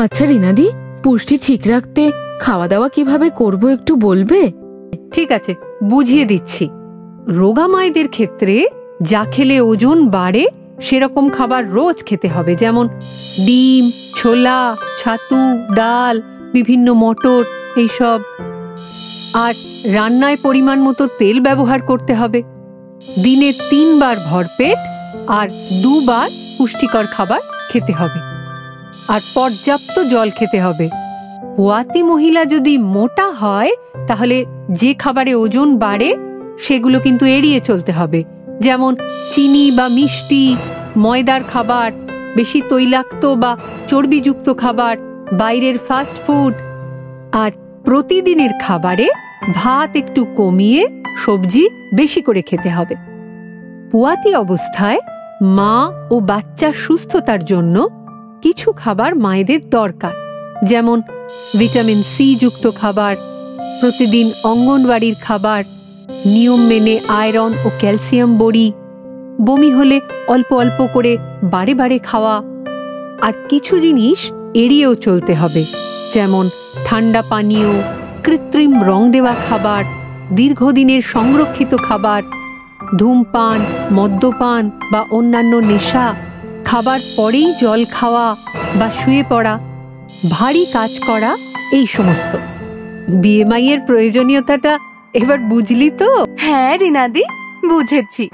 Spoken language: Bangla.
আচ্ছা রিনাদি, পুষ্টি ঠিক রাখতে খাওয়া দাওয়া কিভাবে করব একটু বলবে? ঠিক আছে, বুঝিয়ে দিচ্ছি। রোগা মায়েদের ক্ষেত্রে যা খেলে ওজন বাড়ে সেরকম খাবার রোজ খেতে হবে, যেমন ডিম, ছোলা, ছাতু, ডাল, বিভিন্ন মটর, এইসব। আর রান্নায় পরিমাণ মতো তেল ব্যবহার করতে হবে। দিনে 3 বার ভরপেট আর 2 বার পুষ্টিকর খাবার খেতে হবে। আর পর্যাপ্ত জল খেতে হবে। পোয়াতি মহিলা যদি মোটা হয় তাহলে যে খাবারে ওজন বাড়ে সেগুলো কিন্তু এড়িয়ে চলতে হবে, যেমন চিনি বা মিষ্টি, ময়দার খাবার, বেশি তৈলাক্ত বা চর্বিযুক্ত খাবার, বাইরের ফাস্ট ফুড। আর প্রতিদিনের খাবারে ভাত একটু কমিয়ে সবজি বেশি করে খেতে হবে। পোয়াতি অবস্থায় মা ও বাচ্চার সুস্থতার জন্য কিছু খাবার মায়েদের দরকার, যেমন ভিটামিন সি যুক্ত খাবার, প্রতিদিন অঙ্গনওয়াড়ির খাবার, নিয়ম মেনে আয়রন ও ক্যালসিয়াম বড়ি, বমি হলে অল্প অল্প করে বারে বারে খাওয়া। আর কিছু জিনিস এড়িয়েও চলতে হবে, যেমন ঠান্ডা পানীয়, কৃত্রিম রং দেওয়া খাবার, দীর্ঘদিনের সংরক্ষিত খাবার, ধূমপান, মদ্যপান বা অন্যান্য নেশা, খাবার পরেই জল খাওয়া বা শুয়ে পড়া, ভারী কাজ করা, এই সমস্ত। বিএমআই এর প্রয়োজনীয়তাটা এবার বুঝলি তো? হ্যাঁ রিনাদি, বুঝেছি।